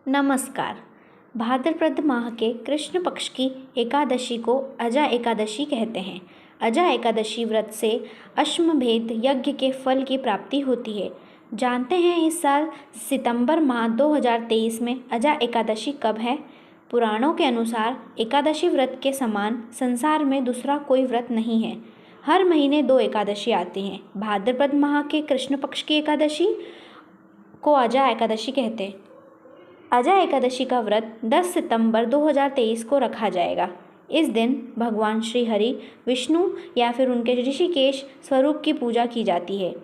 नमस्कार। भाद्रपद माह के कृष्ण पक्ष की एकादशी को अजा एकादशी कहते हैं। अजा एकादशी व्रत से अश्वमेध यज्ञ के फल की प्राप्ति होती है। जानते हैं इस साल सितंबर माह 2023 में अजा एकादशी कब है? पुराणों के अनुसार एकादशी व्रत के समान संसार में दूसरा कोई व्रत नहीं है। हर महीने 2 एकादशी आती हैं। भाद्रपद माह के कृष्ण पक्ष की एकादशी को अजा एकादशी कहते हैं। अजा एकादशी का व्रत 10 सितंबर 2023 को रखा जाएगा। इस दिन भगवान श्री हरि, विष्णु या फिर उनके ऋषिकेश स्वरूप की पूजा की जाती है।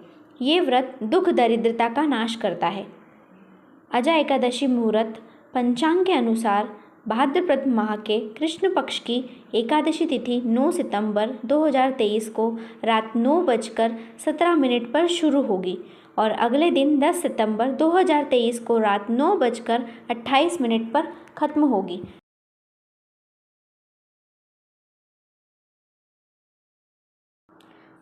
ये व्रत दुख दरिद्रता का नाश करता है। अजा एकादशी मुहूर्त पंचांग के अनुसार भाद्रपद माह के कृष्ण पक्ष की एकादशी तिथि 9 सितंबर 2023 को रात 9:17 पर शुरू होगी और अगले दिन 10 सितंबर 2023 को रात 9:28 पर खत्म होगी।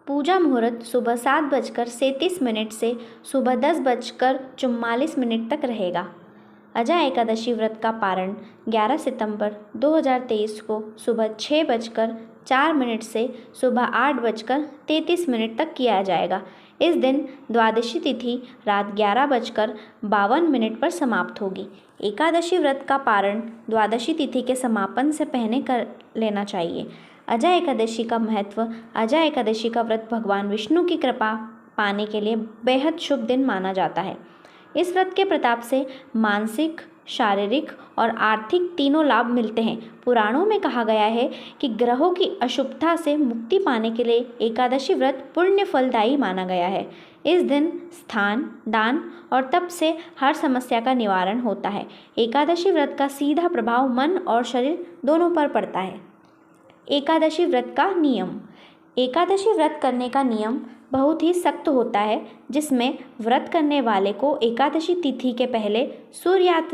पूजा मुहूर्त सुबह 7:37 से सुबह 10:44 तक रहेगा। अजा एकादशी व्रत का पारण 11 सितंबर 2023 को सुबह 6:04 से सुबह 8:33 तक किया जाएगा। इस दिन द्वादशी तिथि रात 11:52 पर समाप्त होगी। एकादशी व्रत का पारण द्वादशी तिथि के समापन से पहले कर लेना चाहिए। अजा एकादशी का महत्व। अजा एकादशी का व्रत भगवान विष्णु की कृपा पाने के लिए बेहद शुभ दिन माना जाता है। इस व्रत के प्रताप से मानसिक, शारीरिक और आर्थिक तीनों लाभ मिलते हैं। पुराणों में कहा गया है कि ग्रहों की अशुभता से मुक्ति पाने के लिए एकादशी व्रत पुण्य फलदायी माना गया है। इस दिन स्थान, दान और तप से हर समस्या का निवारण होता है। एकादशी व्रत का सीधा प्रभाव मन और शरीर दोनों पर पड़ता है। एकादशी व्रत का नियम। एकादशी व्रत करने का नियम बहुत ही सख्त होता है, जिसमें व्रत करने वाले को एकादशी तिथि के पहले सूर्यास्त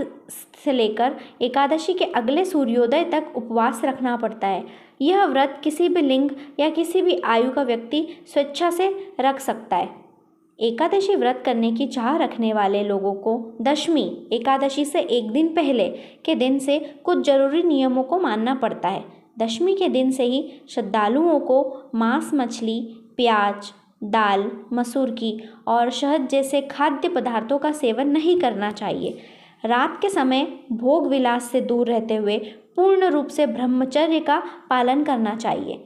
से लेकर एकादशी के अगले सूर्योदय तक उपवास रखना पड़ता है। यह व्रत किसी भी लिंग या किसी भी आयु का व्यक्ति स्वेच्छा से रख सकता है। एकादशी व्रत करने की चाह रखने वाले लोगों को दशमी एकादशी से एक दिन पहले के दिन से कुछ जरूरी नियमों को मानना पड़ता है। दशमी के दिन से ही श्रद्धालुओं को मांस, मछली, प्याज, दाल, मसूर की और शहद जैसे खाद्य पदार्थों का सेवन नहीं करना चाहिए। रात के समय भोग विलास से दूर रहते हुए पूर्ण रूप से ब्रह्मचर्य का पालन करना चाहिए।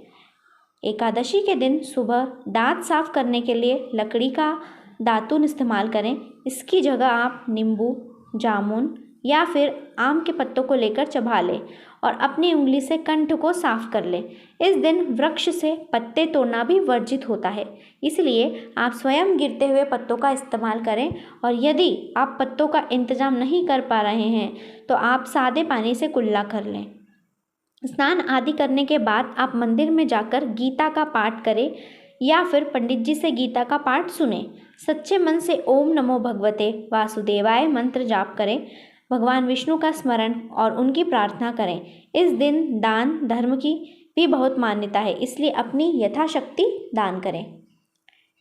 एकादशी के दिन सुबह दांत साफ करने के लिए लकड़ी का दातुन इस्तेमाल करें। इसकी जगह आप नींबू, जामुन या फिर आम के पत्तों को लेकर चबा लें और अपनी उंगली से कंठ को साफ कर लें। इस दिन वृक्ष से पत्ते तोड़ना भी वर्जित होता है, इसलिए आप स्वयं गिरते हुए पत्तों का इस्तेमाल करें और यदि आप पत्तों का इंतजाम नहीं कर पा रहे हैं तो आप सादे पानी से कुल्ला कर लें। स्नान आदि करने के बाद आप मंदिर में जाकर गीता का पाठ करें या फिर पंडित जी से गीता का पाठ सुने। सच्चे मन से ओम नमो भगवते वासुदेवाय मंत्र जाप करें। भगवान विष्णु का स्मरण और उनकी प्रार्थना करें। इस दिन दान धर्म की भी बहुत मान्यता है, इसलिए अपनी यथाशक्ति दान करें।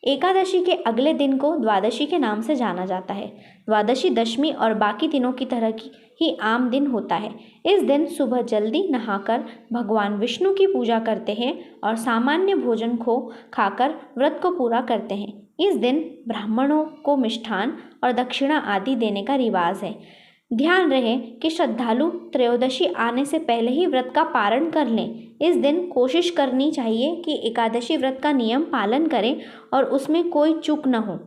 एकादशी के अगले दिन को द्वादशी के नाम से जाना जाता है। द्वादशी दशमी और बाकी दिनों की तरह ही आम दिन होता है। इस दिन सुबह जल्दी नहाकर भगवान विष्णु की पूजा करते हैं और सामान्य भोजन को खाकर व्रत को पूरा करते हैं। इस दिन ब्राह्मणों को मिष्ठान और दक्षिणा आदि देने का रिवाज है। ध्यान रहे कि श्रद्धालु त्रयोदशी आने से पहले ही व्रत का पारण कर लें। इस दिन कोशिश करनी चाहिए कि एकादशी व्रत का नियम पालन करें और उसमें कोई चूक न हो।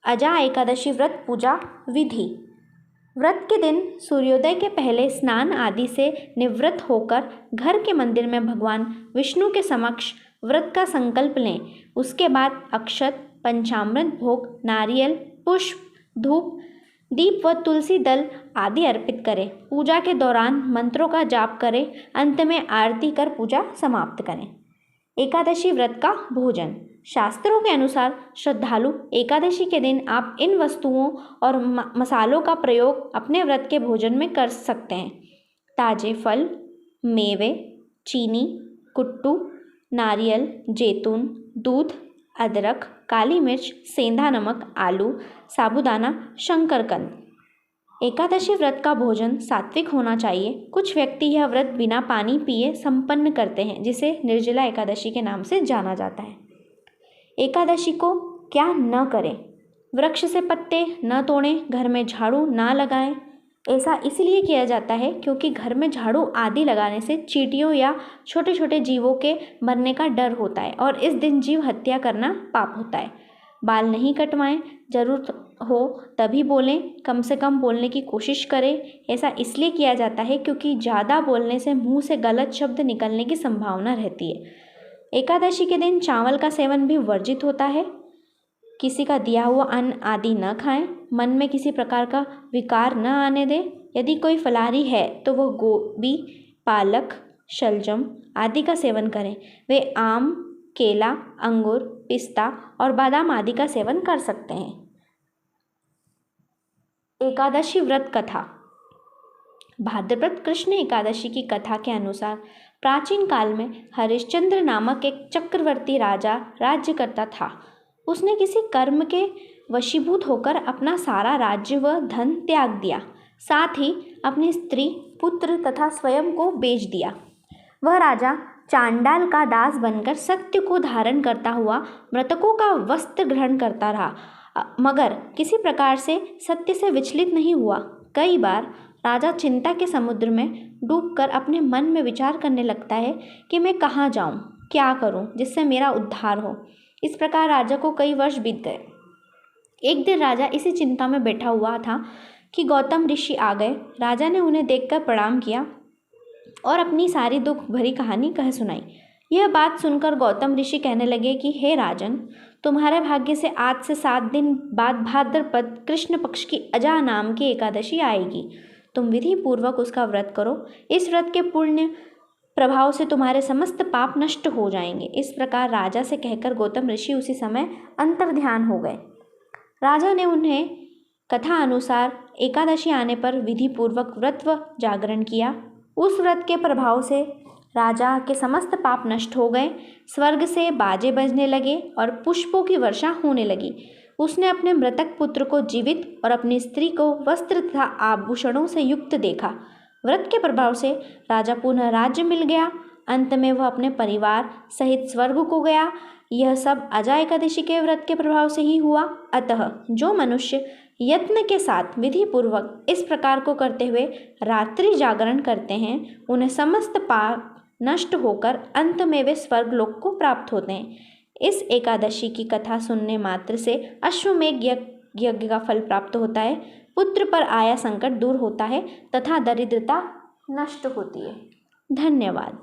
अजा एकादशी व्रत पूजा विधि। व्रत के दिन सूर्योदय के पहले स्नान आदि से निवृत्त होकर घर के मंदिर में भगवान विष्णु के समक्ष व्रत का संकल्प लें। उसके बाद अक्षत, पंचामृत भोग, नारियल, पुष्प, धूप, दीप व तुलसी दल आदि अर्पित करें। पूजा के दौरान मंत्रों का जाप करें। अंत में आरती कर पूजा समाप्त करें। एकादशी व्रत का भोजन। शास्त्रों के अनुसार श्रद्धालु एकादशी के दिन आप इन वस्तुओं और मसालों का प्रयोग अपने व्रत के भोजन में कर सकते हैं। ताजे फल, मेवे, चीनी, कुट्टू, नारियल, जैतून, दूध, अदरक, काली मिर्च, सेंधा नमक, आलू, साबूदाना, शंकरकंद। एकादशी व्रत का भोजन सात्विक होना चाहिए। कुछ व्यक्ति यह व्रत बिना पानी पिए संपन्न करते हैं, जिसे निर्जला एकादशी के नाम से जाना जाता है। एकादशी को क्या न करें? वृक्ष से पत्ते न तोड़ें, घर में झाड़ू ना लगाएं। ऐसा इसलिए किया जाता है क्योंकि घर में झाड़ू आदि लगाने से चींटियों या छोटे छोटे जीवों के मरने का डर होता है और इस दिन जीव हत्या करना पाप होता है। बाल नहीं कटवाएं, जरूरत हो तभी बोलें, कम से कम बोलने की कोशिश करें। ऐसा इसलिए किया जाता है क्योंकि ज़्यादा बोलने से मुंह से गलत शब्द निकलने की संभावना रहती है। एकादशी के दिन चावल का सेवन भी वर्जित होता है। किसी का दिया हुआ अन्न आदि न खाएं। मन में किसी प्रकार का विकार न आने दें। यदि कोई फलाहारी है तो वह गोभी, पालक, शलजम आदि का सेवन करें। वे आम, केला, अंगूर, पिस्ता और बादाम आदि का सेवन कर सकते हैं। एकादशी व्रत कथा। भाद्रपद कृष्ण एकादशी की कथा के अनुसार प्राचीन काल में हरिश्चंद्र नामक एक चक्रवर्ती राजा राज्य करता था। उसने किसी कर्म के वशीभूत होकर अपना सारा राज्य व धन त्याग दिया, साथ ही अपनी स्त्री, पुत्र तथा स्वयं को बेच दिया। वह राजा चांडाल का दास बनकर सत्य को धारण करता हुआ मृतकों का वस्त्र ग्रहण करता रहा, मगर किसी प्रकार से सत्य से विचलित नहीं हुआ। कई बार राजा चिंता के समुद्र में डूबकर अपने मन में विचार करने लगता है कि मैं कहाँ जाऊँ, क्या करूँ जिससे मेरा उद्धार हो। इस प्रकार राजा को कई वर्ष बीत गए। एक दिन राजा इसी चिंता में बैठा हुआ था कि गौतम ऋषि आ गए। राजा ने उन्हें देखकर प्रणाम किया और अपनी सारी दुख भरी कहानी कह सुनाई। यह बात सुनकर गौतम ऋषि कहने लगे कि हे राजन, तुम्हारे भाग्य से आज से 7 दिन बाद भाद्रपद कृष्ण पक्ष की अजा नाम की एकादशी आएगी। तुम विधि पूर्वक उसका व्रत करो। इस व्रत के पुण्य प्रभाव से तुम्हारे समस्त पाप नष्ट हो जाएंगे। इस प्रकार राजा से कहकर गौतम ऋषि उसी समय अंतर्ध्यान हो गए। राजा ने उन्हें कथा अनुसार एकादशी आने पर विधि पूर्वक व्रत व जागरण किया। उस व्रत के प्रभाव से राजा के समस्त पाप नष्ट हो गए। स्वर्ग से बाजे बजने लगे और पुष्पों की वर्षा होने लगी। उसने अपने मृतक पुत्र को जीवित और अपनी स्त्री को वस्त्र तथा आभूषणों से युक्त देखा। व्रत के प्रभाव से राजा पुनः राज्य मिल गया। अंत में वह अपने परिवार सहित स्वर्ग को गया। यह सब अजा एकादशी के व्रत के प्रभाव से ही हुआ। अतः जो मनुष्य यत्न के साथ विधि पूर्वक इस प्रकार को करते हुए रात्रि जागरण करते हैं, उन्हें समस्त पाप नष्ट होकर अंत में वे स्वर्ग लोक को प्राप्त होते हैं। इस एकादशी की कथा सुनने मात्र से अश्वमेघ यज्ञ का फल प्राप्त होता है, पुत्र पर आया संकट दूर होता है तथा दरिद्रता नष्ट होती है। धन्यवाद।